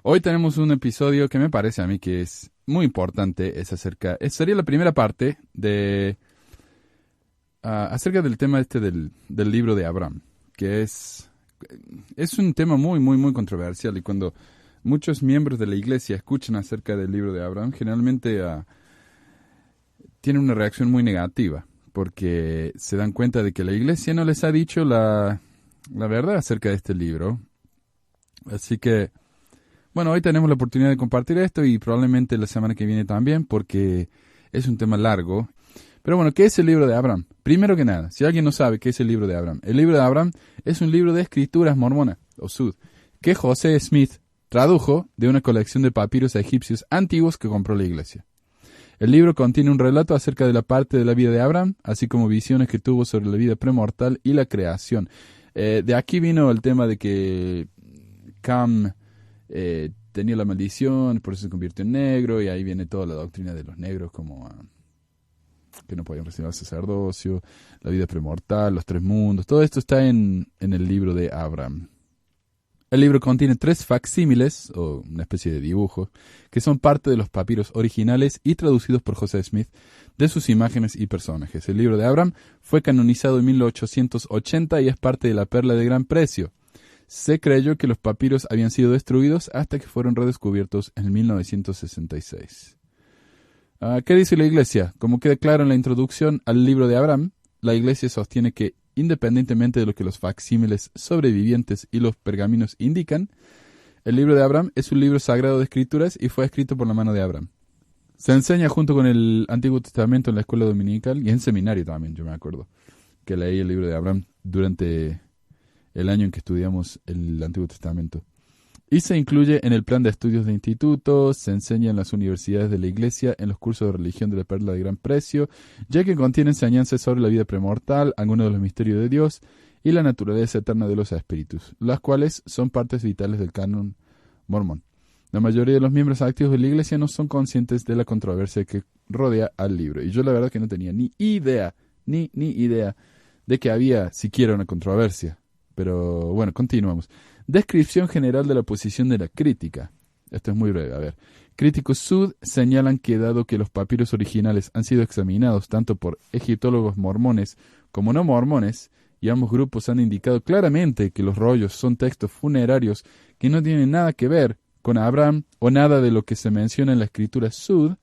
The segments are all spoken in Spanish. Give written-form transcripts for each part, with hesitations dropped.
Hoy tenemos un episodio que me parece a mí que es muy importante. Sería la primera parte de acerca del tema del libro de Abraham, que es un tema muy, muy, muy controversial. Y cuando muchos miembros de la iglesia escuchan acerca del libro de Abraham, generalmente tienen una reacción muy negativa, porque se dan cuenta de que la iglesia no les ha dicho la verdad acerca de este libro. Así que, bueno, hoy tenemos la oportunidad de compartir esto y probablemente la semana que viene también, porque es un tema largo. Pero bueno, ¿qué es el libro de Abraham? Primero que nada, si alguien no sabe qué es el libro de Abraham, el libro de Abraham es un libro de escrituras mormonas, o Sud, que José Smith tradujo de una colección de papiros egipcios antiguos que compró la iglesia. El libro contiene un relato acerca de la parte de la vida de Abraham, así como visiones que tuvo sobre la vida premortal y la creación. De aquí vino el tema de que Cam tenía la maldición, por eso se convirtió en negro, y ahí viene toda la doctrina de los negros, como que no podían recibir el sacerdocio, la vida premortal, los tres mundos. Todo esto está en el libro de Abraham. El libro contiene 3 facsímiles, o una especie de dibujos, que son parte de los papiros originales y traducidos por José Smith de sus imágenes y personajes. El libro de Abraham fue canonizado en 1880 y es parte de la perla de gran precio. Se creyó que los papiros habían sido destruidos hasta que fueron redescubiertos en 1966. ¿Qué dice la Iglesia? Como queda claro en la introducción al libro de Abraham, la Iglesia sostiene que, independientemente de lo que los facsímiles sobrevivientes y los pergaminos indican, el libro de Abraham es un libro sagrado de escrituras y fue escrito por la mano de Abraham. Se enseña junto con el Antiguo Testamento en la escuela dominical y en seminario también, yo me acuerdo, que leí el libro de Abraham durante el año en que estudiamos el Antiguo Testamento. Y se incluye en el plan de estudios de institutos, se enseña en las universidades de la Iglesia, en los cursos de religión de la perla de gran precio, ya que contiene enseñanzas sobre la vida premortal, algunos de los misterios de Dios y la naturaleza eterna de los espíritus, las cuales son partes vitales del canon mormón. La mayoría de los miembros activos de la Iglesia no son conscientes de la controversia que rodea al libro, y yo la verdad que no tenía ni idea de que había siquiera una controversia. Pero bueno, continuamos. Descripción general de la posición de la crítica. Esto es muy breve, a ver. Críticos Sud señalan que dado que los papiros originales han sido examinados tanto por egiptólogos mormones como no mormones, y ambos grupos han indicado claramente que los rollos son textos funerarios que no tienen nada que ver con Abraham o nada de lo que se menciona en la escritura Sud,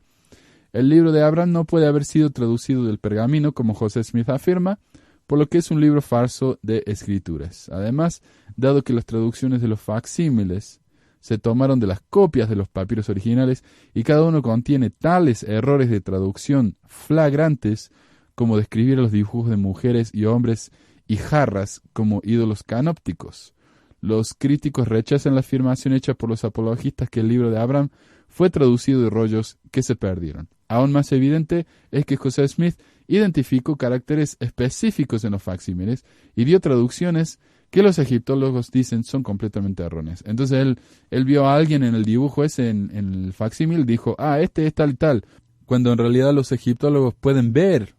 el libro de Abraham no puede haber sido traducido del pergamino como José Smith afirma, por lo que es un libro falso de escrituras. Además, dado que las traducciones de los facsímiles se tomaron de las copias de los papiros originales y cada uno contiene tales errores de traducción flagrantes como describir a los dibujos de mujeres y hombres y jarras como ídolos canópticos. Los críticos rechazan la afirmación hecha por los apologistas que el libro de Abraham fue traducido de rollos que se perdieron. Aún más evidente es que José Smith identificó caracteres específicos en los facsímiles y dio traducciones que los egiptólogos dicen son completamente erróneas. Entonces él vio a alguien en el dibujo ese, en el facsímil, dijo, este es tal y tal, cuando en realidad los egiptólogos pueden ver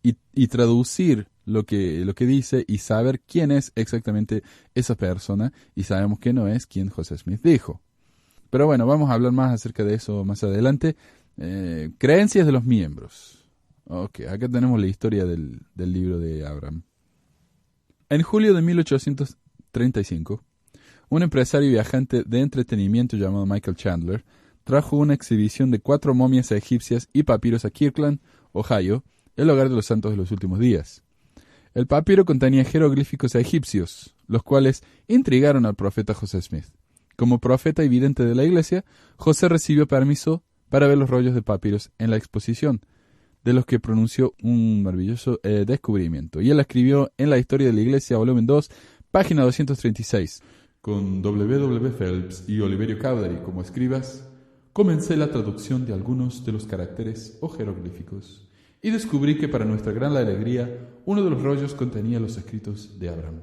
y traducir lo que dice y saber quién es exactamente esa persona, y sabemos que no es quien José Smith dijo. Pero bueno, vamos a hablar más acerca de eso más adelante. Creencias de los miembros. Ok, acá tenemos la historia del libro de Abraham. En julio de 1835, un empresario viajante de entretenimiento llamado Michael Chandler trajo una exhibición de 4 momias egipcias y papiros a Kirkland, Ohio, el hogar de los santos de los últimos días. El papiro contenía jeroglíficos egipcios, los cuales intrigaron al profeta José Smith. Como profeta y vidente de la iglesia, José recibió permiso para ver los rollos de papiros en la exposición, de los que pronunció un maravilloso descubrimiento. Y él escribió en la Historia de la Iglesia, volumen 2, página 236. Con W. Phelps y Oliverio Cowdery como escribas, comencé la traducción de algunos de los caracteres o jeroglíficos, y descubrí que para nuestra gran alegría, uno de los rollos contenía los escritos de Abraham,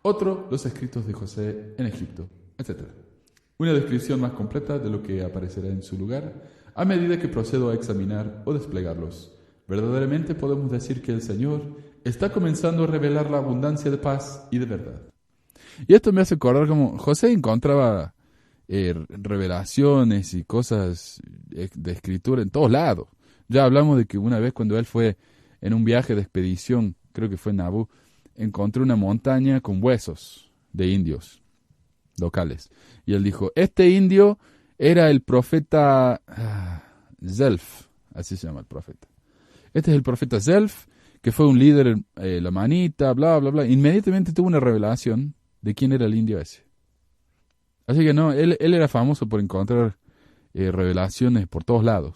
otro los escritos de José en Egipto, etc. Una descripción más completa de lo que aparecerá en su lugar a medida que procedo a examinar o desplegarlos. Verdaderamente podemos decir que el Señor está comenzando a revelar la abundancia de paz y de verdad. Y esto me hace acordar como José encontraba revelaciones y cosas de escritura en todos lados. Ya hablamos de que una vez cuando él fue en un viaje de expedición, creo que fue en Nabú, encontró una montaña con huesos de indios locales. Y él dijo, este indio era el profeta Zelf, así se llama el profeta. Este es el profeta Zelf, que fue un líder la manita, bla, bla, bla. Inmediatamente tuvo una revelación de quién era el indio ese. Así que no, él era famoso por encontrar revelaciones por todos lados.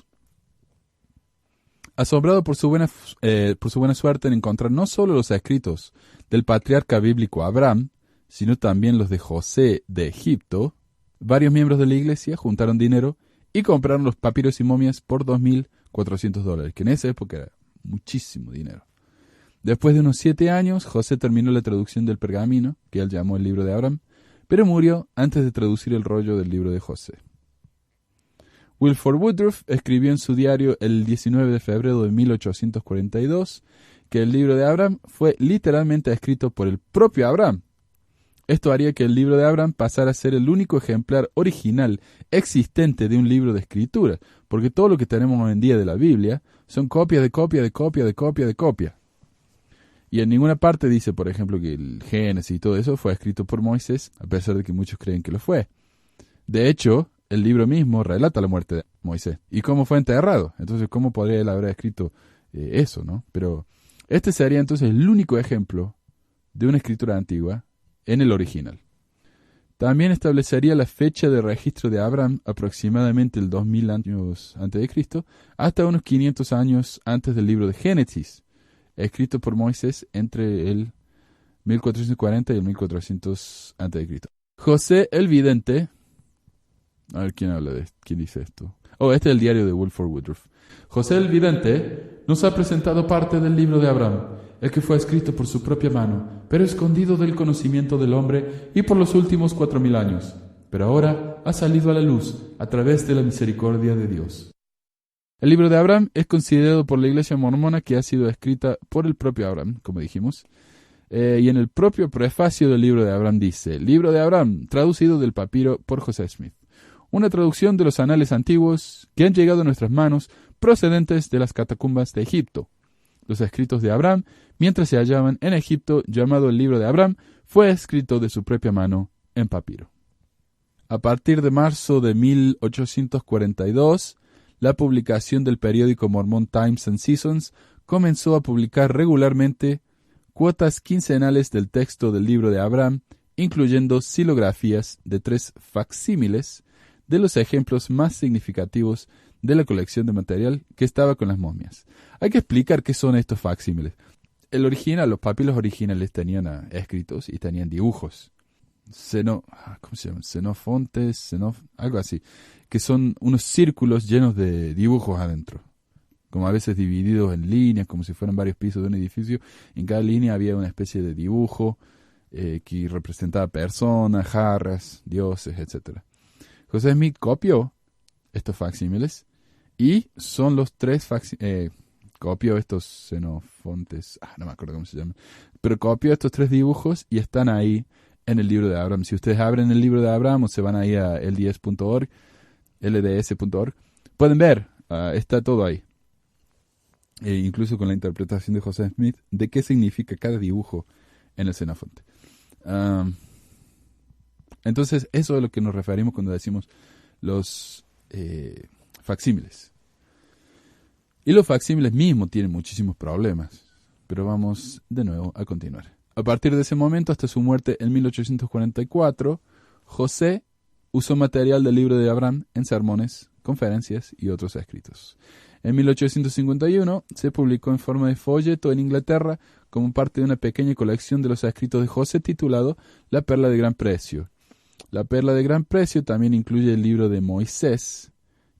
Asombrado por su buena suerte en encontrar no solo los escritos del patriarca bíblico Abraham, sino también los de José de Egipto, varios miembros de la iglesia juntaron dinero y compraron los papiros y momias por $2,400, que en esa época era muchísimo dinero. Después de unos 7 años, José terminó la traducción del pergamino, que él llamó el libro de Abraham, pero murió antes de traducir el rollo del libro de José. Wilford Woodruff escribió en su diario el 19 de febrero de 1842 que el libro de Abraham fue literalmente escrito por el propio Abraham. Esto haría que el libro de Abraham pasara a ser el único ejemplar original existente de un libro de escritura, porque todo lo que tenemos hoy en día de la Biblia son copias de copia, de copia, de copia, de copia. Y en ninguna parte dice, por ejemplo, que el Génesis y todo eso fue escrito por Moisés, a pesar de que muchos creen que lo fue. De hecho, el libro mismo relata la muerte de Moisés y cómo fue enterrado. Entonces, ¿cómo podría él haber escrito eso, no? Pero este sería entonces el único ejemplo de una escritura antigua en el original. También establecería la fecha de registro de Abraham, aproximadamente el 2000 años antes de Cristo, hasta unos 500 años antes del libro de Génesis, escrito por Moisés entre el 1440 y el 1400 antes de Cristo. José el Vidente. A ver, ¿quién dice esto? Este es el diario de Wilford Woodruff. José el Vidente nos ha presentado parte del libro de Abraham, el que fue escrito por su propia mano, pero escondido del conocimiento del hombre y por los últimos 4000 años. Pero ahora ha salido a la luz a través de la misericordia de Dios. El libro de Abraham es considerado por la iglesia mormona que ha sido escrita por el propio Abraham, como dijimos. Y en el propio prefacio del libro de Abraham dice, Libro de Abraham, traducido del papiro por José Smith. Una traducción de los anales antiguos que han llegado a nuestras manos procedentes de las catacumbas de Egipto. Los escritos de Abraham, mientras se hallaban en Egipto, llamado el libro de Abraham, fue escrito de su propia mano en papiro. A partir de marzo de 1842, la publicación del periódico mormón Times and Seasons comenzó a publicar regularmente cuotas quincenales del texto del libro de Abraham, incluyendo xilografías de 3 facsímiles de los ejemplos más significativos de la colección de material que estaba con las momias. Hay que explicar qué son estos facsímiles. Los papiros originales tenían escritos y tenían dibujos. ¿Cómo se llaman? Xenofontes, algo así. Que son unos círculos llenos de dibujos adentro. Como a veces divididos en líneas, como si fueran varios pisos de un edificio. En cada línea había una especie de dibujo que representaba personas, jarras, dioses, etc. José Smith copió estos facsímiles y son los 3 copió estos xenofontes, no me acuerdo cómo se llaman, pero copió estos 3 dibujos y están ahí en el libro de Abraham. Si ustedes abren el libro de Abraham o se van ahí a lds.org, pueden ver, está todo ahí. Incluso con la interpretación de José Smith de qué significa cada dibujo en el xenofonte. Entonces, eso es a lo que nos referimos cuando decimos los facsímiles. Y los facsímiles mismos tienen muchísimos problemas. Pero vamos de nuevo a continuar. A partir de ese momento, hasta su muerte en 1844, José usó material del libro de Abraham en sermones, conferencias y otros escritos. En 1851 se publicó en forma de folleto en Inglaterra como parte de una pequeña colección de los escritos de José titulado La Perla de Gran Precio. La Perla de Gran Precio también incluye el libro de Moisés,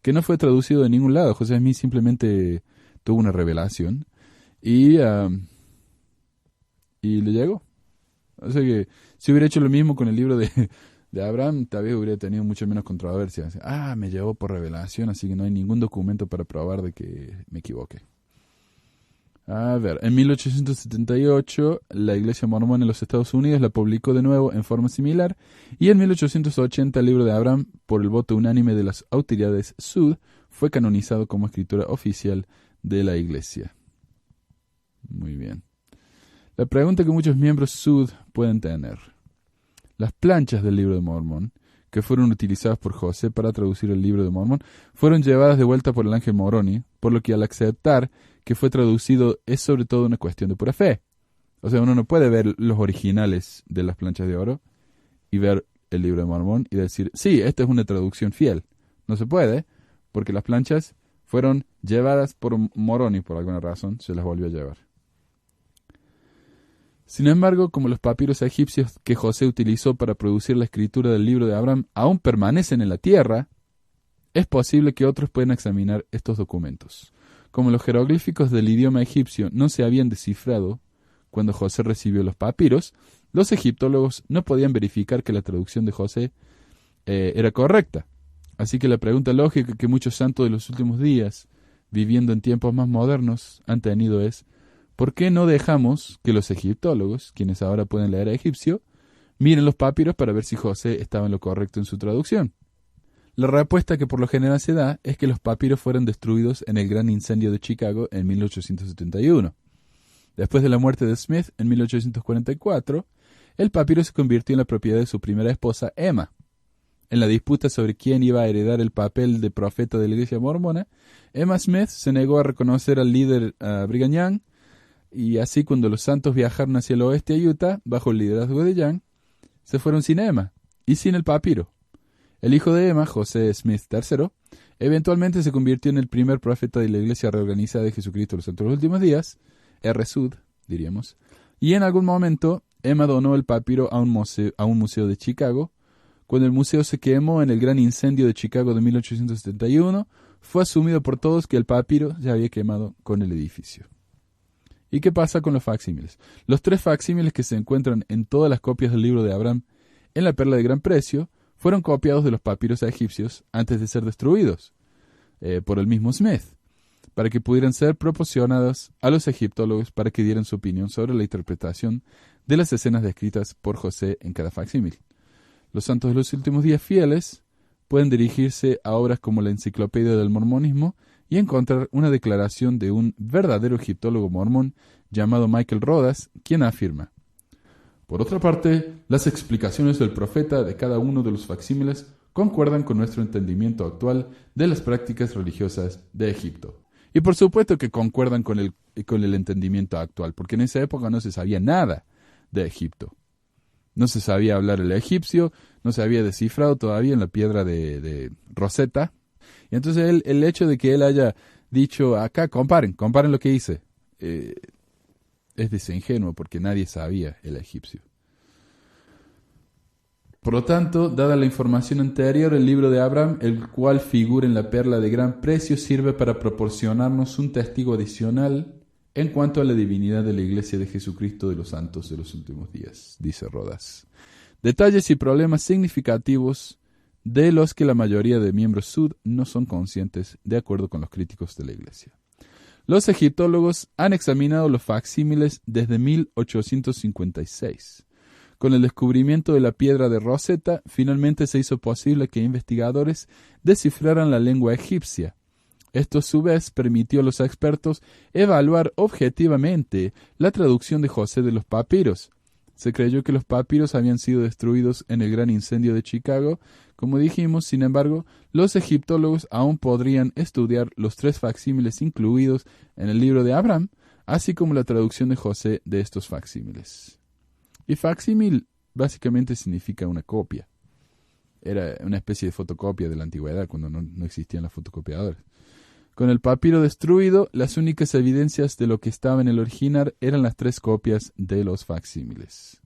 que no fue traducido de ningún lado. José Smith simplemente tuvo una revelación y le llegó. O sea que si hubiera hecho lo mismo con el libro de Abraham, tal vez hubiera tenido mucho menos controversia. Me llegó por revelación, así que no hay ningún documento para probar de que me equivoqué. A ver, en 1878 la Iglesia Mormona en los Estados Unidos la publicó de nuevo en forma similar y en 1880 el libro de Abraham, por el voto unánime de las autoridades Sud, fue canonizado como escritura oficial de la Iglesia. Muy bien. La pregunta que muchos miembros Sud pueden tener. Las planchas del libro de Mormón, que fueron utilizadas por José para traducir el libro de Mormón, fueron llevadas de vuelta por el ángel Moroni, por lo que al aceptar que fue traducido es sobre todo una cuestión de pura fe. O sea, uno no puede ver los originales de las planchas de oro y ver el libro de Mormón y decir, sí, esta es una traducción fiel. No se puede, porque las planchas fueron llevadas por Moroni por alguna razón, se las volvió a llevar. Sin embargo, como los papiros egipcios que José utilizó para producir la escritura del libro de Abraham aún permanecen en la tierra, es posible que otros puedan examinar estos documentos. Como los jeroglíficos del idioma egipcio no se habían descifrado cuando José recibió los papiros, los egiptólogos no podían verificar que la traducción de José era correcta. Así que la pregunta lógica que muchos santos de los últimos días, viviendo en tiempos más modernos, han tenido es, ¿por qué no dejamos que los egiptólogos, quienes ahora pueden leer egipcio, miren los papiros para ver si José estaba en lo correcto en su traducción? La respuesta que por lo general se da es que los papiros fueron destruidos en el gran incendio de Chicago en 1871. Después de la muerte de Smith en 1844, el papiro se convirtió en la propiedad de su primera esposa, Emma. En la disputa sobre quién iba a heredar el papel de profeta de la iglesia mormona, Emma Smith se negó a reconocer al líder Brigham Young, y así cuando los santos viajaron hacia el oeste a Utah, bajo el liderazgo de Young, se fueron sin Emma y sin el papiro. El hijo de Emma, José Smith III, eventualmente se convirtió en el primer profeta de la iglesia reorganizada de Jesucristo de los Santos de los Últimos Días, R-Sud, diríamos, y en algún momento Emma donó el papiro a un museo de Chicago. Cuando el museo se quemó en el gran incendio de Chicago de 1871, fue asumido por todos que el papiro se había quemado con el edificio. ¿Y qué pasa con los facsímiles? Los 3 facsímiles que se encuentran en todas las copias del libro de Abraham en la perla de gran precio fueron copiados de los papiros egipcios antes de ser destruidos por el mismo Smith, para que pudieran ser proporcionados a los egiptólogos para que dieran su opinión sobre la interpretación de las escenas descritas por José en cada facsímil. Los santos de los últimos días fieles pueden dirigirse a obras como la Enciclopedia del Mormonismo y encontrar una declaración de un verdadero egiptólogo mormón llamado Michael Rodas, quien afirma: por otra parte, las explicaciones del profeta de cada uno de los facsímiles concuerdan con nuestro entendimiento actual de las prácticas religiosas de Egipto. Y por supuesto que concuerdan con el entendimiento actual, porque en esa época no se sabía nada de Egipto. No se sabía hablar el egipcio, no se había descifrado todavía en la piedra de Rosetta. Y entonces el hecho de que él haya dicho, acá comparen lo que hice, es desingenuo porque nadie sabía el egipcio. Por lo tanto, dada la información anterior, el libro de Abraham, el cual figura en la perla de gran precio, sirve para proporcionarnos un testigo adicional en cuanto a la divinidad de la Iglesia de Jesucristo de los Santos de los Últimos Días, dice Rodas. Detalles y problemas significativos de los que la mayoría de miembros Sud no son conscientes, de acuerdo con los críticos de la Iglesia. Los egiptólogos han examinado los facsímiles desde 1856. Con el descubrimiento de la piedra de Rosetta, finalmente se hizo posible que investigadores descifraran la lengua egipcia. Esto a su vez permitió a los expertos evaluar objetivamente la traducción de José de los papiros. Se creyó que los papiros habían sido destruidos en el gran incendio de Chicago. Como dijimos, sin embargo, los egiptólogos aún podrían estudiar los 3 facsímiles incluidos en el libro de Abraham, así como la traducción de José de estos facsímiles. Y facsímil básicamente significa una copia. Era una especie de fotocopia de la antigüedad, cuando no existían las fotocopiadoras. Con el papiro destruido, las únicas evidencias de lo que estaba en el original eran las 3 copias de los facsímiles.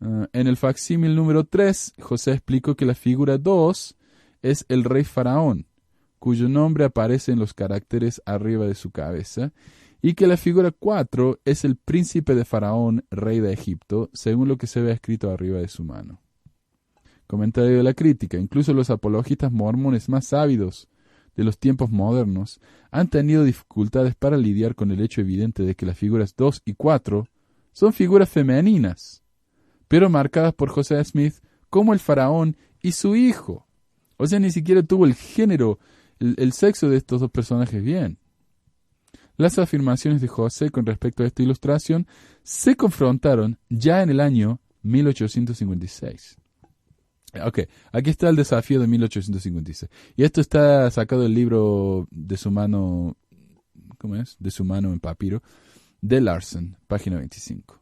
En el facsímil número 3, José explicó que la figura 2 es el rey faraón, cuyo nombre aparece en los caracteres arriba de su cabeza, y que la figura 4 es el príncipe de Faraón, rey de Egipto, según lo que se ve escrito arriba de su mano. Comentario de la crítica. Incluso los apologistas mormones más ávidos de los tiempos modernos han tenido dificultades para lidiar con el hecho evidente de que las figuras 2 y 4 son figuras femeninas, pero marcadas por José Smith como el faraón y su hijo. O sea, ni siquiera tuvo el género, el sexo de estos dos personajes bien. Las afirmaciones de José con respecto a esta ilustración se confrontaron ya en el año 1856. Ok, aquí está el desafío de 1856. Y esto está sacado del libro de su mano, ¿cómo es? De su mano en papiro, de Larsen, página 25.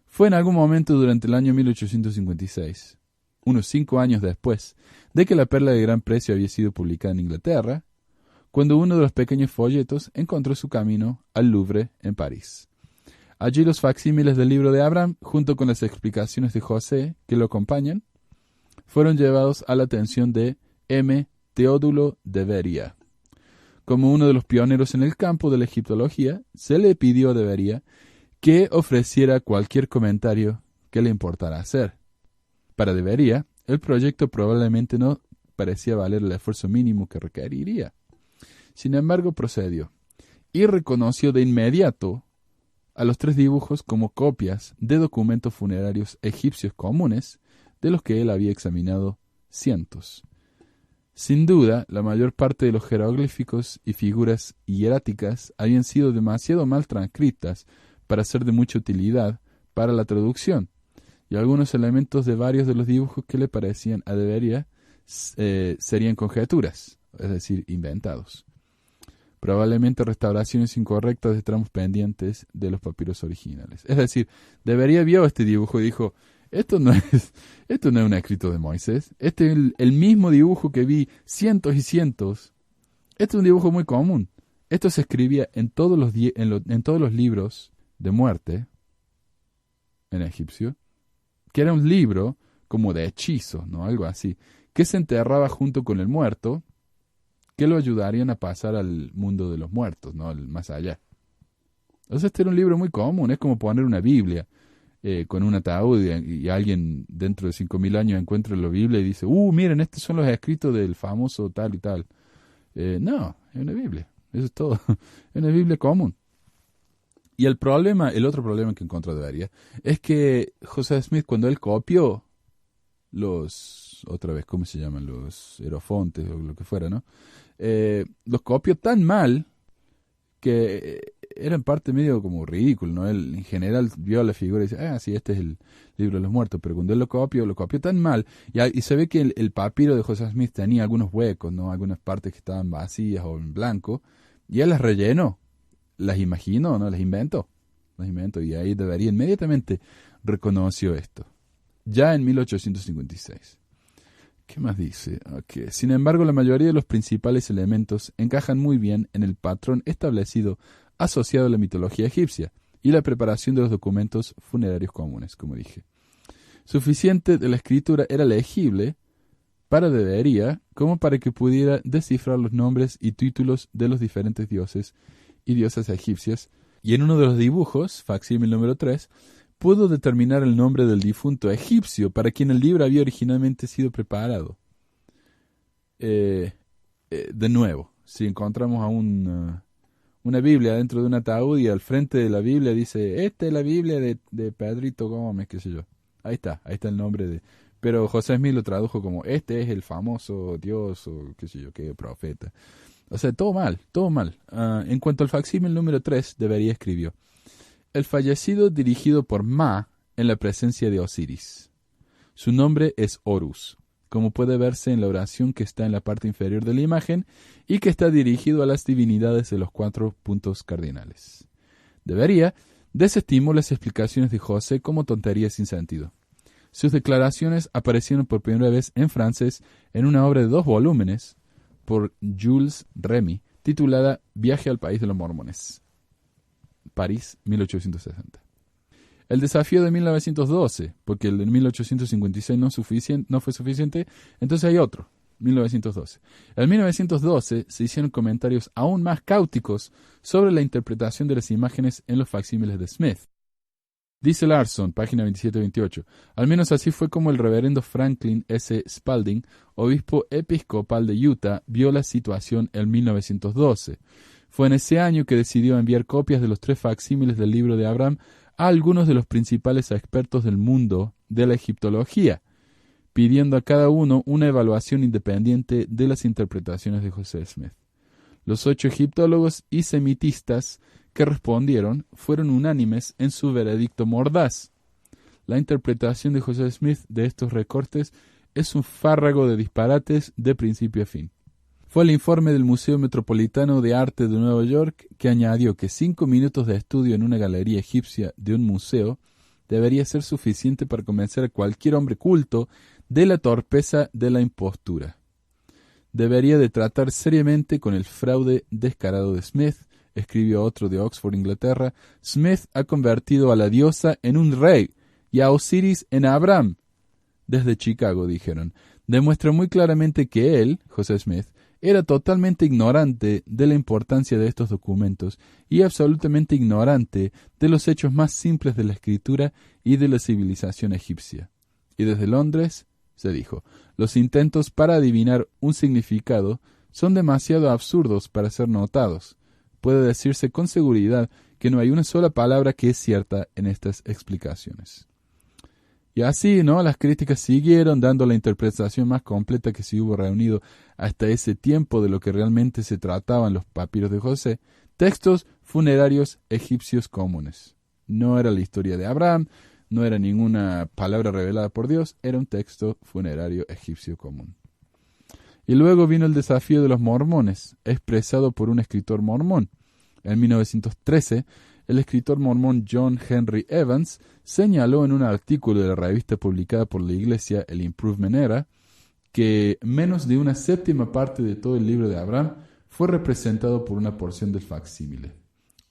Fue en algún momento durante el año 1856, unos 5 años después de que La Perla de Gran Precio había sido publicada en Inglaterra, cuando uno de los pequeños folletos encontró su camino al Louvre en París. Allí los facsímiles del libro de Abraham, junto con las explicaciones de José que lo acompañan, fueron llevados a la atención de M. Teodulo de Beria. Como uno de los pioneros en el campo de la egiptología, se le pidió a de Beria que ofreciera cualquier comentario que le importara hacer. Para de Beria, el proyecto probablemente no parecía valer el esfuerzo mínimo que requeriría. Sin embargo, procedió y reconoció de inmediato a los 3 dibujos como copias de documentos funerarios egipcios comunes, de los que él había examinado cientos. Sin duda, la mayor parte de los jeroglíficos y figuras hieráticas habían sido demasiado mal transcritas para ser de mucha utilidad para la traducción, y algunos elementos de varios de los dibujos que le parecían a de Beria serían conjeturas, es decir, inventados. Probablemente restauraciones incorrectas de tramos pendientes de los papiros originales. Es decir, de Beria vio este dibujo y dijo, esto no es un escrito de Moisés, este es el mismo dibujo que vi cientos y cientos. Este es un dibujo muy común. Esto se escribía en todos los libros de muerte en egipcio, que era un libro como de hechizos, ¿no? Algo así, que se enterraba junto con el muerto, que lo ayudarían a pasar al mundo de los muertos, ¿no? Al más allá. Entonces este era un libro muy común, es como poner una Biblia con un ataúd y alguien dentro de 5.000 años encuentra la Biblia y dice, miren, estos son los escritos del famoso tal y tal. No, es una Biblia, eso es todo, es una Biblia común. Y el otro problema que encontró de Beria, es que José Smith, cuando él copió ¿cómo se llaman? Los hierofontes o lo que fuera, ¿no? Los copió tan mal que era en parte medio como ridículo, ¿no? Él en general vio la figura y dice, sí, este es el libro de los muertos, pero cuando él lo copió tan mal, y se ve que el papiro de José Smith tenía algunos huecos, ¿no? Algunas partes que estaban vacías o en blanco, y él las rellenó, las imaginó, ¿no? Las inventó, y ahí de Beria inmediatamente reconoció esto, ya en 1856. ¿Qué más dice? Okay. Sin embargo, la mayoría de los principales elementos encajan muy bien en el patrón establecido asociado a la mitología egipcia y la preparación de los documentos funerarios comunes, como dije. Suficiente de la escritura era legible para de Beria como para que pudiera descifrar los nombres y títulos de los diferentes dioses y diosas egipcias, y en uno de los dibujos, facsímil número 3, pudo determinar el nombre del difunto egipcio para quien el libro había originalmente sido preparado. De nuevo, si encontramos a una Biblia dentro de un ataúd y al frente de la Biblia dice, esta es la Biblia de Pedrito Gómez, qué sé yo. Ahí está el nombre de... Pero José Smith lo tradujo como, este es el famoso Dios o qué sé yo, qué profeta. O sea, todo mal. En cuanto al facsímil número 3, de Beria escribió, el fallecido dirigido por Ma en la presencia de Osiris. Su nombre es Horus, como puede verse en la oración que está en la parte inferior de la imagen y que está dirigido a las divinidades de los 4 puntos cardinales. De Beria desestimó las explicaciones de José como tonterías sin sentido. Sus declaraciones aparecieron por primera vez en francés en una obra de 2 volúmenes por Jules Remy, titulada Viaje al país de los mormones. París, 1860. El desafío de 1912, porque el de 1856 no fue suficiente, entonces hay otro, 1912. En 1912 se hicieron comentarios aún más cáusticos sobre la interpretación de las imágenes en los facsímiles de Smith. Dice Larson, página 27-28, al menos así fue como el reverendo Franklin S. Spalding, obispo episcopal de Utah, vio la situación en 1912. Fue en ese año que decidió enviar copias de los 3 facsímiles del libro de Abraham a algunos de los principales expertos del mundo de la egiptología, pidiendo a cada uno una evaluación independiente de las interpretaciones de José Smith. Los 8 egiptólogos y semitistas que respondieron fueron unánimes en su veredicto mordaz. La interpretación de José Smith de estos recortes es un fárrago de disparates de principio a fin. Fue el informe del Museo Metropolitano de Arte de Nueva York que añadió que 5 minutos de estudio en una galería egipcia de un museo debería ser suficiente para convencer a cualquier hombre culto de la torpeza de la impostura. Debería de tratar seriamente con el fraude descarado de Smith, escribió otro de Oxford, Inglaterra. Smith ha convertido a la diosa en un rey y a Osiris en Abraham. Desde Chicago, dijeron, demuestra muy claramente que él, José Smith, era totalmente ignorante de la importancia de estos documentos y absolutamente ignorante de los hechos más simples de la escritura y de la civilización egipcia. Y desde Londres se dijo, los intentos para adivinar un significado son demasiado absurdos para ser notados. Puede decirse con seguridad que no hay una sola palabra que es cierta en estas explicaciones. Y así, ¿no? Las críticas siguieron dando la interpretación más completa que se hubo reunido hasta ese tiempo de lo que realmente se trataban los papiros de José, textos funerarios egipcios comunes. No era la historia de Abraham, no era ninguna palabra revelada por Dios, era un texto funerario egipcio común. Y luego vino el desafío de los mormones, expresado por un escritor mormón. En 1913, el escritor mormón John Henry Evans señaló en un artículo de la revista publicada por la Iglesia, el Improvement Era, que menos de una séptima parte de todo el libro de Abraham fue representado por una porción del facsímile,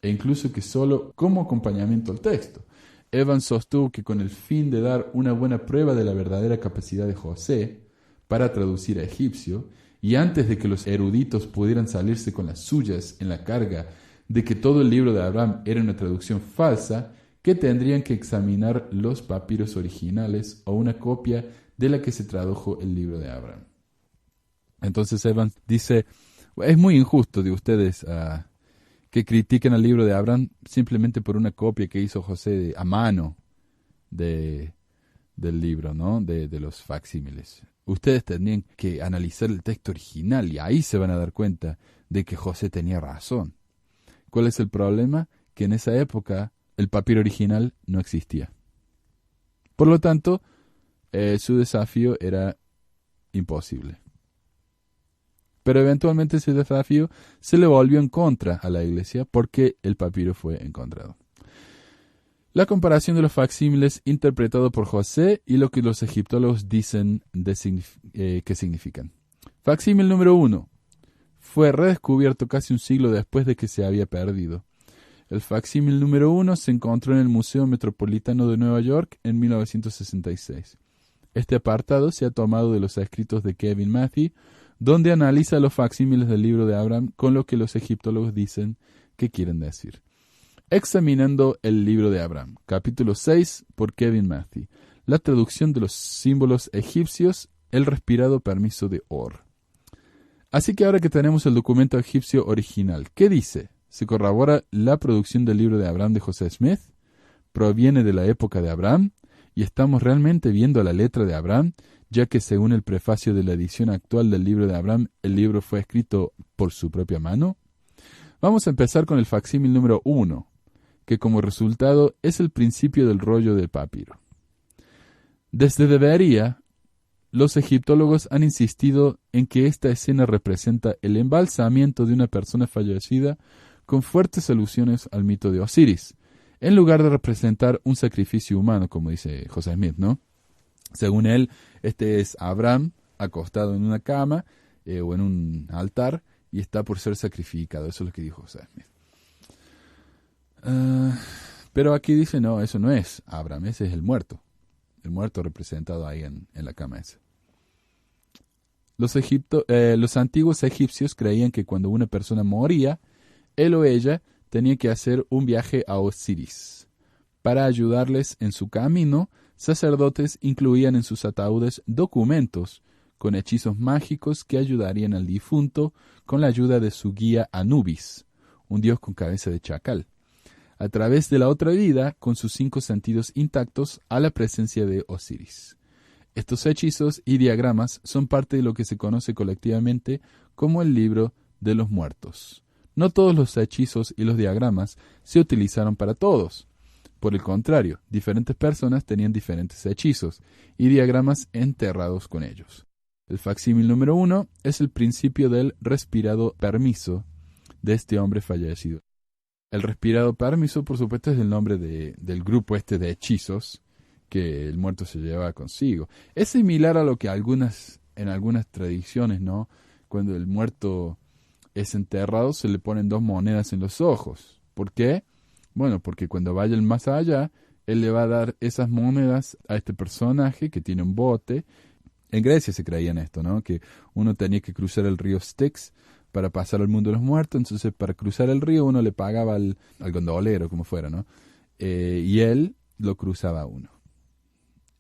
e incluso que solo como acompañamiento al texto. Evans sostuvo que con el fin de dar una buena prueba de la verdadera capacidad de José para traducir a egipcio, y antes de que los eruditos pudieran salirse con las suyas en la carga de que todo el libro de Abraham era una traducción falsa, que tendrían que examinar los papiros originales o una copia de la que se tradujo el libro de Abraham. Entonces Evans dice, es muy injusto de ustedes que critiquen al libro de Abraham simplemente por una copia que hizo José a mano del libro, ¿no? de los facsímiles. Ustedes tendrían que analizar el texto original y ahí se van a dar cuenta de que José tenía razón. ¿Cuál es el problema? Que en esa época el papiro original no existía. Por lo tanto, su desafío era imposible. Pero eventualmente ese desafío se le volvió en contra a la Iglesia porque el papiro fue encontrado. La comparación de los facsímiles interpretado por José y lo que los egiptólogos dicen que significan. Facsímil número 1. Fue redescubierto casi un siglo después de que se había perdido. El facsímil número 1 se encontró en el Museo Metropolitano de Nueva York en 1966. Este apartado se ha tomado de los escritos de Kevin Matthew, donde analiza los facsímiles del libro de Abraham con lo que los egiptólogos dicen que quieren decir. Examinando el libro de Abraham, capítulo 6, por Kevin Matthew. La traducción de los símbolos egipcios, el respirado permiso de Or. Así que ahora que tenemos el documento egipcio original, ¿qué dice? ¿Se corrobora la producción del libro de Abraham de José Smith? ¿Proviene de la época de Abraham? ¿Y estamos realmente viendo la letra de Abraham? Ya que según el prefacio de la edición actual del libro de Abraham, el libro fue escrito por su propia mano. Vamos a empezar con el facsímil número 1, que como resultado es el principio del rollo del papiro. Desde debería, los egiptólogos han insistido en que esta escena representa el embalsamiento de una persona fallecida con fuertes alusiones al mito de Osiris, en lugar de representar un sacrificio humano, como dice José Smith, ¿no? Según él, este es Abraham acostado en una cama o en un altar y está por ser sacrificado. Eso es lo que dijo José Smith. Pero aquí dice, no, eso no es Abraham, ese es el muerto representado ahí en la cama esa. Los antiguos egipcios creían que cuando una persona moría, él o ella tenía que hacer un viaje a Osiris Para ayudarles en su camino, sacerdotes incluían en sus ataúdes documentos con hechizos mágicos que ayudarían al difunto con la ayuda de su guía Anubis, un dios con cabeza de chacal, a través de la otra vida con sus 5 sentidos intactos a la presencia de Osiris. Estos hechizos y diagramas son parte de lo que se conoce colectivamente como el libro de los muertos. No todos los hechizos y los diagramas se utilizaron para todos. Por el contrario, diferentes personas tenían diferentes hechizos y diagramas enterrados con ellos. El facsímil número 1 es el principio del respirado permiso de este hombre fallecido. El respirado permiso, por supuesto, es el nombre del grupo de hechizos que el muerto se lleva consigo. Es similar a lo que en algunas tradiciones, ¿no? Cuando el muerto es enterrado, se le ponen 2 monedas en los ojos. ¿Por qué? Bueno, porque cuando vaya el más allá, él le va a dar esas monedas a este personaje que tiene un bote. En Grecia se creía en esto, ¿no? Que uno tenía que cruzar el río Styx para pasar al mundo de los muertos. Entonces, para cruzar el río, uno le pagaba al gondolero, como fuera, ¿no? Y él lo cruzaba a uno.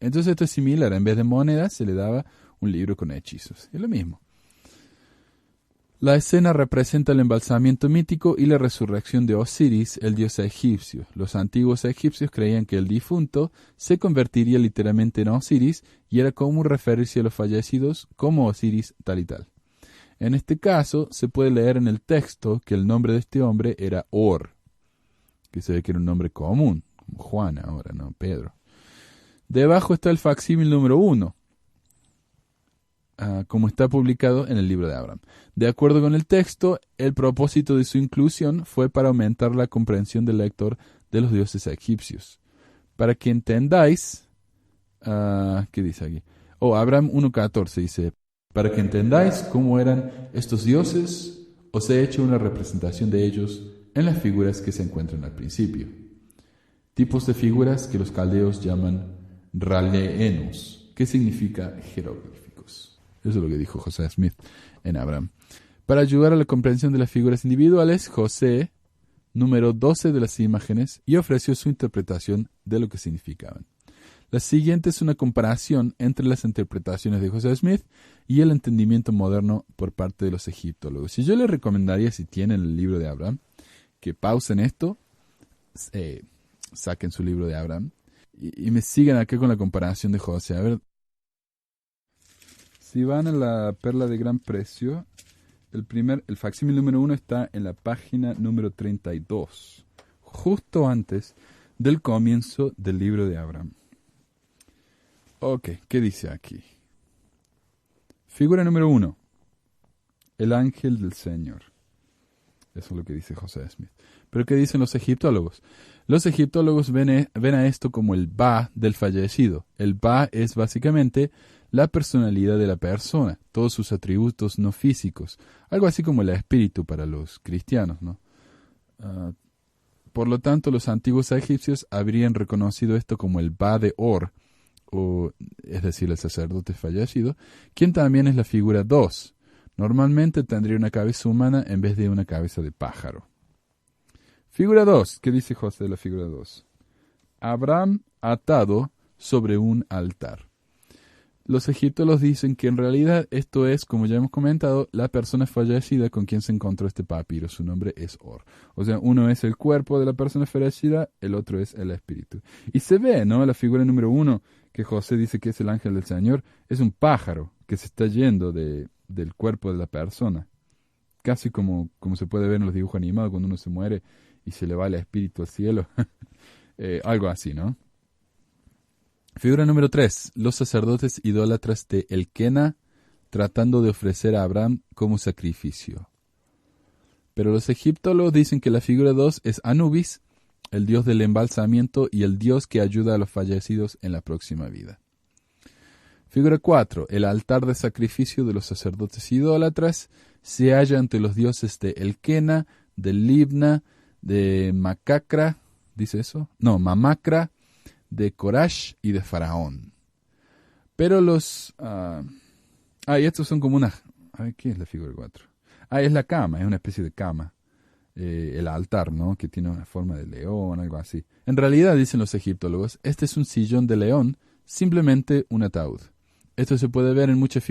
Entonces, esto es similar. En vez de monedas, se le daba un libro con hechizos. Es lo mismo. La escena representa el embalsamiento mítico y la resurrección de Osiris, el dios egipcio. Los antiguos egipcios creían que el difunto se convertiría literalmente en Osiris y era común referirse a los fallecidos como Osiris tal y tal. En este caso, se puede leer en el texto que el nombre de este hombre era Or, que se ve que era un nombre común, como Juan ahora, ¿no? Pedro. Debajo está el facsímil número 1. Como está publicado en el libro de Abraham. De acuerdo con el texto, el propósito de su inclusión fue para aumentar la comprensión del lector de los dioses egipcios. Para que entendáis, ¿qué dice aquí? Abraham 1.14 dice, para que entendáis cómo eran estos dioses, os he hecho una representación de ellos en las figuras que se encuentran al principio. Tipos de figuras que los caldeos llaman raleenos, que significa jeroglíficos. Eso es lo que dijo José Smith en Abraham. Para ayudar a la comprensión de las figuras individuales, José número 12 de las imágenes y ofreció su interpretación de lo que significaban. La siguiente es una comparación entre las interpretaciones de José Smith y el entendimiento moderno por parte de los egiptólogos. Y yo les recomendaría, si tienen el libro de Abraham, que pausen esto, saquen su libro de Abraham y me sigan acá con la comparación de José. A ver. Si van a la perla de gran precio, el facsímil número 1 está en la página número 32, justo antes del comienzo del libro de Abraham. Ok, ¿qué dice aquí? Figura número 1, el ángel del Señor. Eso es lo que dice José Smith. ¿Pero qué dicen los egiptólogos? Los egiptólogos ven a esto como el Ba del fallecido. El Ba es básicamente la personalidad de la persona, todos sus atributos no físicos, algo así como el espíritu para los cristianos, ¿no? Por lo tanto, los antiguos egipcios habrían reconocido esto como el Ba de Or, es decir, el sacerdote fallecido, quien también es la figura 2. Normalmente tendría una cabeza humana en vez de una cabeza de pájaro. Figura 2, ¿qué dice José de la figura 2? Abraham atado sobre un altar. Los egiptólogos dicen que en realidad esto es, como ya hemos comentado, la persona fallecida con quien se encontró este papiro. Su nombre es Or. O sea, uno es el cuerpo de la persona fallecida, el otro es el espíritu. Y se ve, ¿no? La figura número 1, que José dice que es el ángel del Señor, es un pájaro que se está yendo del cuerpo de la persona. Casi como se puede ver en los dibujos animados cuando uno se muere y se le va el espíritu al cielo. Algo así, ¿no? Figura número 3. Los sacerdotes idólatras de Elkena tratando de ofrecer a Abraham como sacrificio. Pero los egiptólogos dicen que la figura 2 es Anubis, el dios del embalsamiento y el dios que ayuda a los fallecidos en la próxima vida. Figura 4. El altar de sacrificio de los sacerdotes idólatras se halla ante los dioses de Elkena, de Libna, de Macacra, ¿dice eso? No, Mamacra, de Corash y de Faraón. Pero los... y estos son como una... ¿qué es la figura 4? Es la cama, es una especie de cama. el altar, ¿no? Que tiene una forma de león, algo así. En realidad, dicen los egiptólogos, este es un sillón de león, simplemente un ataúd. Esto se puede ver en muchas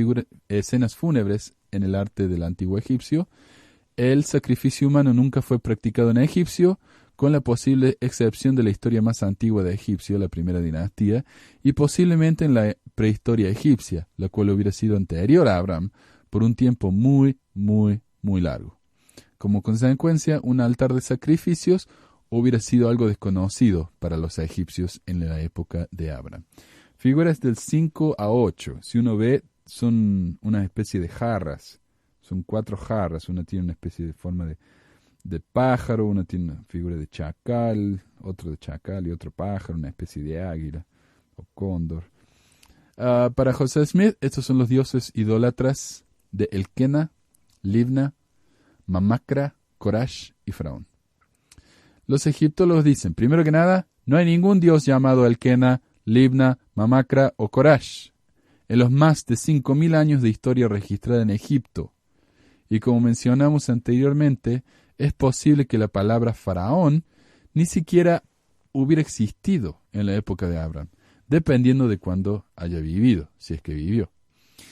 escenas fúnebres en el arte del antiguo egipcio. El sacrificio humano nunca fue practicado en egipcio, con la posible excepción de la historia más antigua de Egipcio, la primera dinastía, y posiblemente en la prehistoria egipcia, la cual hubiera sido anterior a Abraham, por un tiempo muy, muy, muy largo. Como consecuencia, un altar de sacrificios hubiera sido algo desconocido para los egipcios en la época de Abraham. Figuras del 5 a 8, si uno ve, son una especie de jarras. Son 4 jarras, una tiene una especie de forma de pájaro, una tiene una figura de chacal, otro de chacal y otro pájaro, una especie de águila o cóndor. Para José Smith, estos son los dioses idólatras de Elkena, Libna, Mamacra, Korash y Faraón. Los egiptólogos dicen, primero que nada, no hay ningún dios llamado Elkena, Libna, Mamacra o Korash en los más de 5.000 años de historia registrada en Egipto. Y como mencionamos anteriormente, es posible que la palabra faraón ni siquiera hubiera existido en la época de Abraham, dependiendo de cuándo haya vivido, si es que vivió.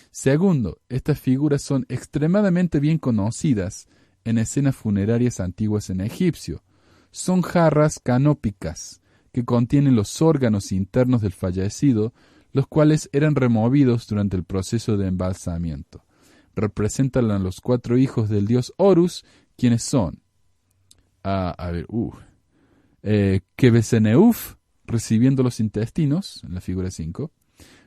Segundo, estas figuras son extremadamente bien conocidas en escenas funerarias antiguas en egipcio. Son jarras canópicas que contienen los órganos internos del fallecido, los cuales eran removidos durante el proceso de embalsamiento. Representan a los 4 hijos del dios Horus, quienes son Quebeseneuf, recibiendo los intestinos, en la figura 5.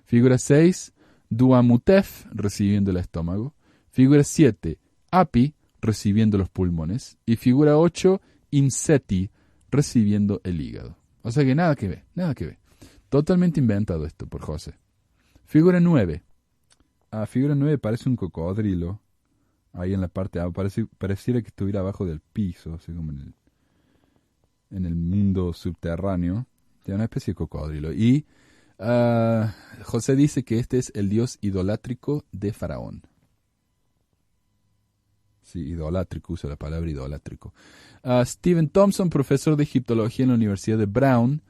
Figura 6, Duamutef, recibiendo el estómago. Figura 7, Api, recibiendo los pulmones. Y figura 8, Inseti, recibiendo el hígado. O sea que nada que ver, nada que ver. Totalmente inventado esto por José. Figura 9. Figura 9 parece un cocodrilo. Ahí en la parte de abajo. Pareciera que estuviera abajo del piso, así como en el mundo subterráneo. Tiene una especie de cocodrilo. Y José dice que este es el dios idolátrico de Faraón. Sí, idolátrico, usa la palabra idolátrico. Stephen Thompson, profesor de egiptología en la Universidad de Brown,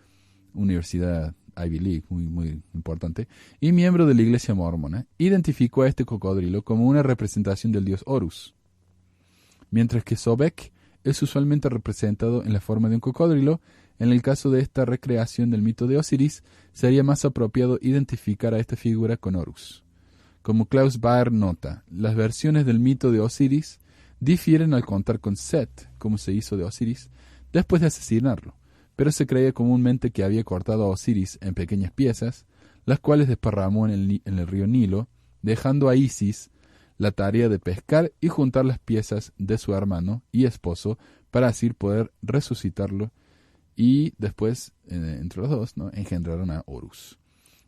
Universidad Ivy League, muy, muy importante, y miembro de la Iglesia Mormona, identificó a este cocodrilo como una representación del dios Horus. Mientras que Sobek es usualmente representado en la forma de un cocodrilo, en el caso de esta recreación del mito de Osiris, sería más apropiado identificar a esta figura con Horus. Como Klaus Baer nota, las versiones del mito de Osiris difieren al contar con Set, como se hizo de Osiris, después de asesinarlo, pero se creía comúnmente que había cortado a Osiris en pequeñas piezas, las cuales desparramó en el río Nilo, dejando a Isis la tarea de pescar y juntar las piezas de su hermano y esposo para así poder resucitarlo, y después, entre los dos, ¿no?, engendraron a Horus.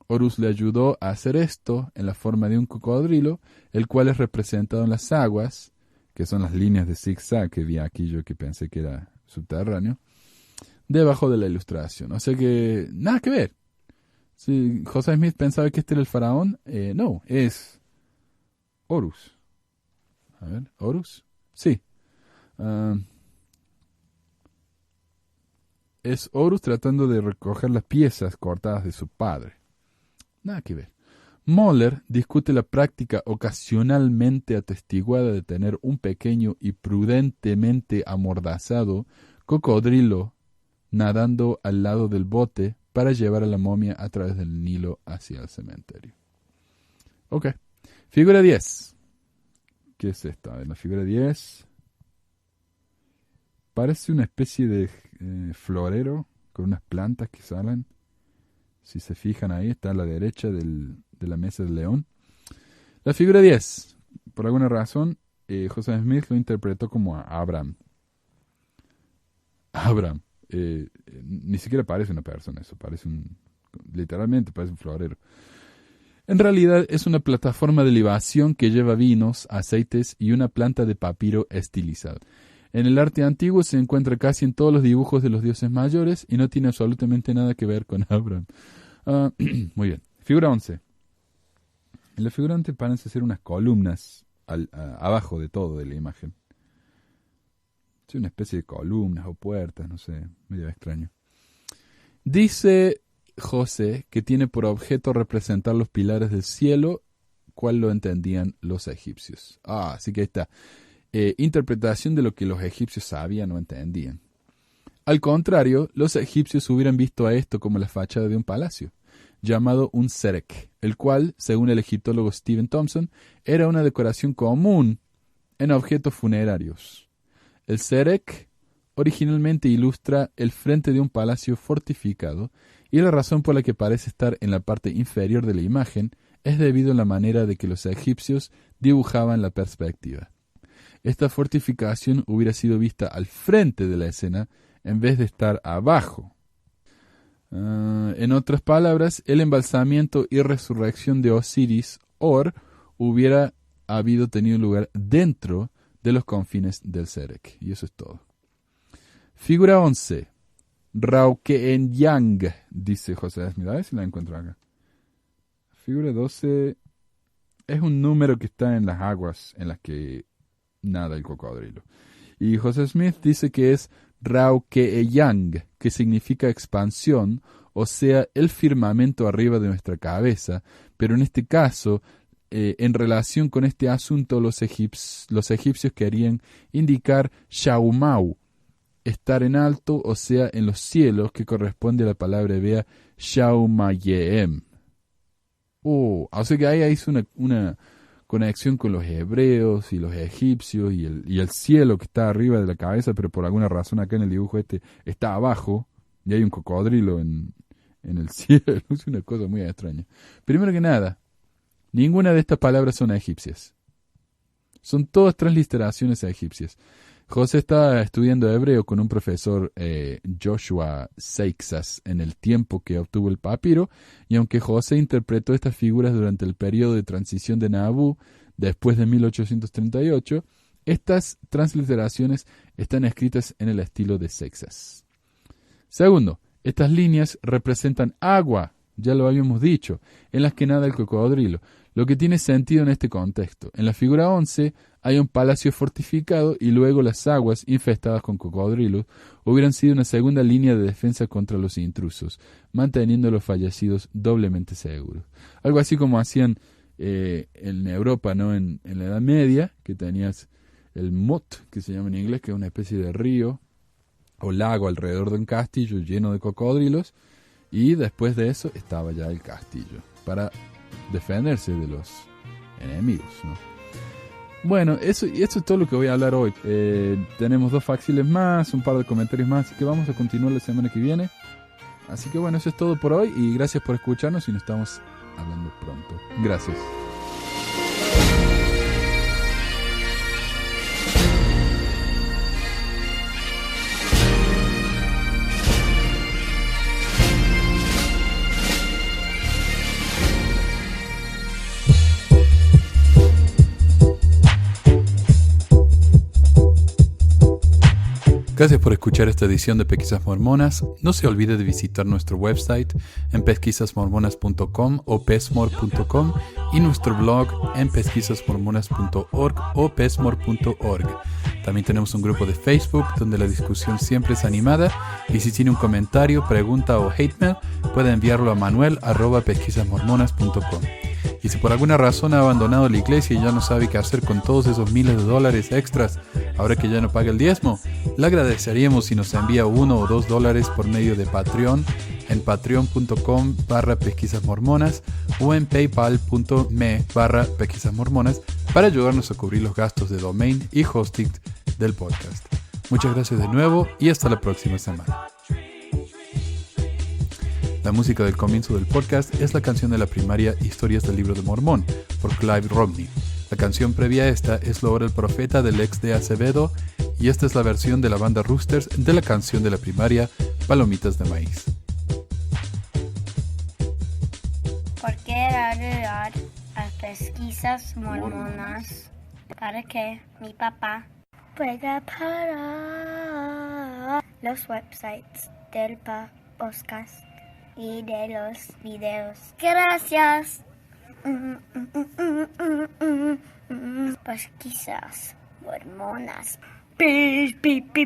Horus le ayudó a hacer esto en la forma de un cocodrilo, el cual es representado en las aguas, que son las líneas de zigzag que vi aquí yo que pensé que era subterráneo, debajo de la ilustración. O sea que, nada que ver. Si José Smith pensaba que este era el faraón, no, es Horus. A ver, ¿Horus? Sí. Es Horus tratando de recoger las piezas cortadas de su padre. Nada que ver. Moller discute la práctica ocasionalmente atestiguada de tener un pequeño y prudentemente amordazado cocodrilo nadando al lado del bote para llevar a la momia a través del Nilo hacia el cementerio. Ok. Figura 10. ¿Qué es esta? A ver, la figura 10 parece una especie de florero con unas plantas que salen. Si se fijan ahí, está a la derecha de la mesa del león. La figura 10, por alguna razón, José Smith lo interpretó como a Abraham. Abraham. Ni siquiera parece una persona eso, literalmente parece un florero. En realidad es una plataforma de libación que lleva vinos, aceites y una planta de papiro estilizado. En el arte antiguo se encuentra casi en todos los dibujos de los dioses mayores y no tiene absolutamente nada que ver con Abraham. Muy bien. Figura 11. En la figura 11 parecen ser unas columnas abajo de todo de la imagen. Sí, una especie de columnas o puertas, no sé, medio extraño. Dice José que tiene por objeto representar los pilares del cielo, cual lo entendían los egipcios. Así que ahí está. Interpretación de lo que los egipcios sabían o entendían. Al contrario, los egipcios hubieran visto a esto como la fachada de un palacio, llamado un serek, el cual, según el egiptólogo Stephen Thompson, era una decoración común en objetos funerarios. El serek originalmente ilustra el frente de un palacio fortificado, y la razón por la que parece estar en la parte inferior de la imagen es debido a la manera de que los egipcios dibujaban la perspectiva. Esta fortificación hubiera sido vista al frente de la escena en vez de estar abajo. En otras palabras, el embalsamiento y resurrección de Osiris, hubiera tenido lugar dentro de los confines del Serek. Y eso es todo. Figura 11. Raukenyang, dice José Smith. A ver si la encuentro acá. Figura 12 es un número que está en las aguas en las que nada el cocodrilo. Y José Smith dice que es Raukenyang, que significa expansión, o sea, el firmamento arriba de nuestra cabeza, pero en este caso, en relación con este asunto, los egipcios querían indicar Shaumau, estar en alto, o sea, en los cielos, que corresponde a la palabra hebrea Shaumayeem. Así que ahí hizo una conexión con los hebreos y los egipcios y el cielo que está arriba de la cabeza, pero por alguna razón acá en el dibujo está abajo y hay un cocodrilo en el cielo. Es una cosa muy extraña. Primero que nada, ninguna de estas palabras son egipcias. Son todas transliteraciones egipcias. José estaba estudiando hebreo con un profesor, Joshua Seixas, en el tiempo que obtuvo el papiro, y aunque José interpretó estas figuras durante el periodo de transición de Nabu, después de 1838, estas transliteraciones están escritas en el estilo de Seixas. Segundo, estas líneas representan agua, ya lo habíamos dicho, en las que nada el cocodrilo, lo que tiene sentido en este contexto. En la figura 11 hay un palacio fortificado y luego las aguas infestadas con cocodrilos hubieran sido una segunda línea de defensa contra los intrusos, manteniendo a los fallecidos doblemente seguros. Algo así como hacían en Europa, ¿no? En la Edad Media, que tenías el Mot, que se llama en inglés, que es una especie de río o lago alrededor de un castillo lleno de cocodrilos, y después de eso estaba ya el castillo, para defenderse de los enemigos, ¿no? Bueno, eso es todo lo que voy a hablar hoy. Tenemos 2 facsímiles más, un par de comentarios más, así que vamos a continuar la semana que viene. Así que bueno, eso es todo por hoy y gracias por escucharnos y nos estamos hablando pronto. Gracias. Gracias por escuchar esta edición de Pesquisas Mormonas. No se olvide de visitar nuestro website en pesquisasmormonas.com o pesmor.com y nuestro blog en pesquisasmormonas.org o pesmor.org. También tenemos un grupo de Facebook donde la discusión siempre es animada y si tiene un comentario, pregunta o hate mail, puede enviarlo a manuel@pesquisasmormonas.com. Y si por alguna razón ha abandonado la iglesia y ya no sabe qué hacer con todos esos miles de dólares extras, ahora que ya no paga el diezmo, le agradeceríamos si nos envía $1 o $2 por medio de Patreon en patreon.com/pesquisasmormonas o en paypal.me/pesquisasmormonas para ayudarnos a cubrir los gastos de domain y hosting del podcast. Muchas gracias de nuevo y hasta la próxima semana. La música del comienzo del podcast es la canción de la primaria Historias del Libro de Mormón, por Clive Romney. La canción previa a esta es La Hora del Profeta del ex de Acevedo, y esta es la versión de la banda Roosters de la canción de la primaria Palomitas de Maíz. ¿Por qué ayudar a pesquisas mormonas? Para que mi papá pueda parar los websites del podcast y de los videos. Gracias. Pesquisas mormonas. Pi, pi, pi,